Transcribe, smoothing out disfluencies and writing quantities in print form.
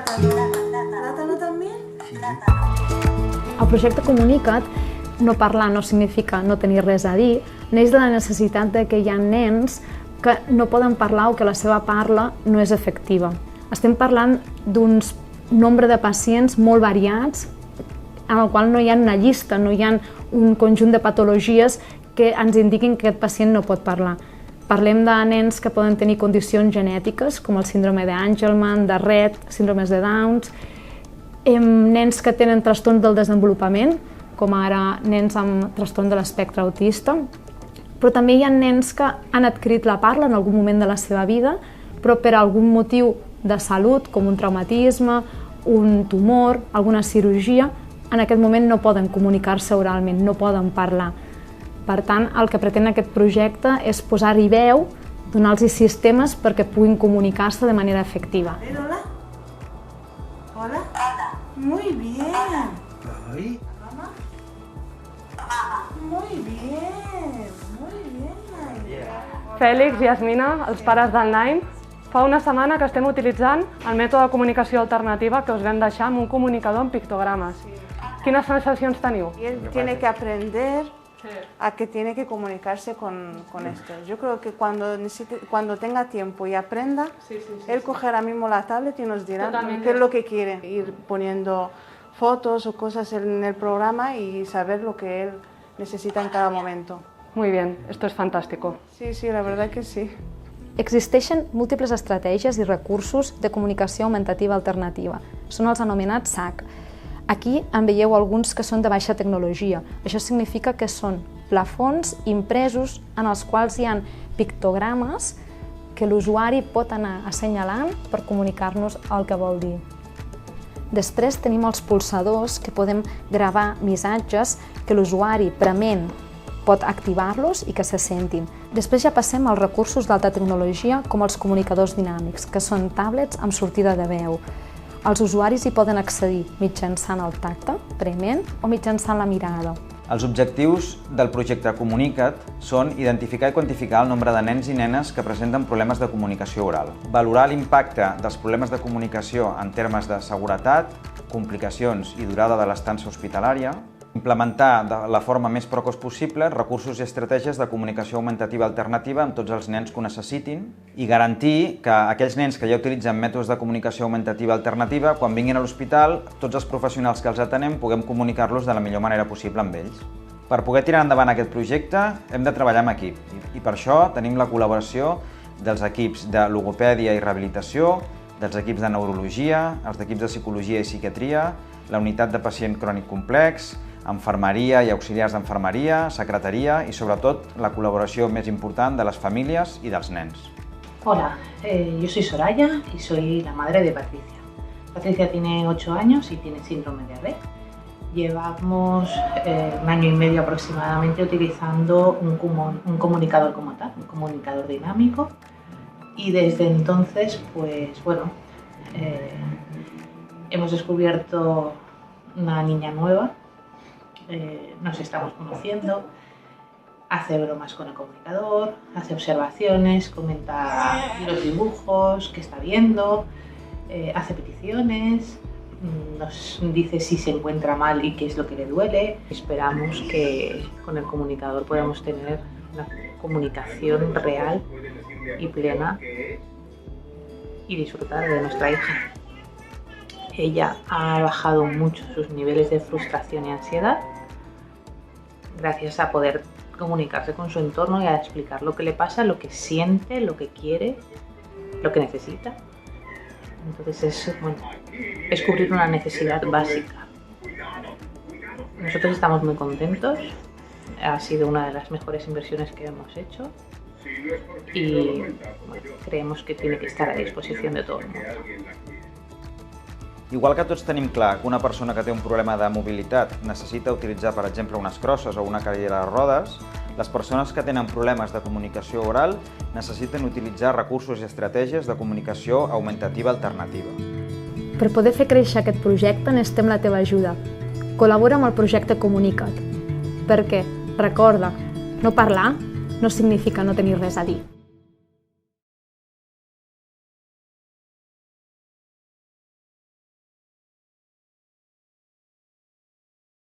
¿Plátano también? El projecte Comunica't, no parlar no significa no tenir res a dir, neix de la necessitat de que hi ha nens que no poden parlar o que la seva parla no és efectiva. Estem parlant d'un nombre de pacients molt variats en el qual no hi ha una llista, no hi ha un conjunt de patologies que ens indiquin que aquest pacient no pot parlar. Parlem de nens que poden tenir condicions genètiques, com el síndrome d'Angelman, de Rett, síndromes de Downs, nens que tenen trastorns del desenvolupament, com ara nens amb trastorn de l'espectre autista, però també hi ha nens que han adquirit la parla en algun moment de la seva vida, però per algun motiu de salut, com un traumatisme, un tumor, alguna cirurgia, en aquest moment no poden comunicar-se oralment, no poden parlar. Per tant, el que pretén aquest projecte és posar-hi veu, donar-los sistemes perquè puguin comunicar-se de manera efectiva. Hola. Hola. Muy bien. Ay. Mamá. Muy bien. Muy bien. Fèlix i Yasmina, els pares del Naim, fa una setmana que estem utilitzant el mètode de comunicació alternativa que us vam deixar amb un comunicador amb pictogrames. Quines sensacions teniu? Y él tiene que aprender a que tiene que comunicarse con esto. Yo creo que cuando tenga tiempo y aprenda, él cogerá mismo la tablet y nos dirá qué es lo que quiere. Ir poniendo fotos o cosas en el programa y saber lo que él necesita en cada momento. Muy bien, esto es fantástico. Sí, sí, la verdad que sí. Existeixen múltiples estratègies i recursos de comunicació augmentativa alternativa. Són els anomenats SAC. Aquí en veieu alguns que són de baixa tecnologia. Això significa que són plafons impresos en els quals hi ha pictogrames que l'usuari pot anar assenyalant per comunicar-nos el que vol dir. Després tenim els pulsadors que podem gravar missatges que l'usuari prement pot activar-los i que se sentin. Després ja passem als recursos d'alta tecnologia com els comunicadors dinàmics, que són tablets amb sortida de veu. Els usuaris hi poden accedir mitjançant el tacte, prement, o mitjançant la mirada. Els objectius del projecte Comunica't són identificar i quantificar el nombre de nens i nenes que presenten problemes de comunicació oral, valorar l'impacte dels problemes de comunicació en termes de seguretat, complicacions i durada de l'estança hospitalària, implementar de la forma més precoç possible recursos i estratègies de comunicació augmentativa alternativa amb tots els nens que ho necessitin i garantir que aquells nens que ja utilitzen mètodes de comunicació augmentativa alternativa, quan vinguin a l'hospital, tots els professionals que els atenem puguem comunicar-los de la millor manera possible amb ells. Per poder tirar endavant aquest projecte hem de treballar en equip i per això tenim la col·laboració dels equips de logopèdia i rehabilitació, dels equips de neurologia, els equips de psicologia i psiquiatria, la unitat de pacient crònic complex, infermeria i auxiliars d'infermeria, secretaria i, sobretot, la col·laboració més important de les famílies i dels nens. Hola, yo soy Soraya y soy la madre de Patricia. Patricia tiene 8 años y tiene síndrome de Rett. Llevamos 1 año y medio aproximadamente utilizando un comunicador como tal, un comunicador dinámico, y desde entonces, pues bueno, hemos descubierto una niña nueva. Nos estamos conociendo, hace bromas con el comunicador, hace observaciones, comenta los dibujos que está viendo, hace peticiones, nos dice si se encuentra mal y qué es lo que le duele. Esperamos que con el comunicador podamos tener una comunicación real y plena y disfrutar de nuestra hija. Ella ha bajado mucho sus niveles de frustración y ansiedad gracias a poder comunicarse con su entorno y a explicar lo que le pasa, lo que siente, lo que quiere, lo que necesita. Entonces es cubrir una necesidad básica. Nosotros estamos muy contentos, ha sido una de las mejores inversiones que hemos hecho y creemos que tiene que estar a disposición de todo el mundo. Igual que tots tenim clar que una persona que té un problema de mobilitat necessita utilitzar, per exemple, unes crosses o una cadira de rodes, les persones que tenen problemes de comunicació oral necessiten utilitzar recursos i estratègies de comunicació augmentativa alternativa. Per poder fer créixer aquest projecte necessitem la teva ajuda. Col·labora amb el projecte Comunica't. Perquè, recorda, no parlar no significa no tenir res a dir.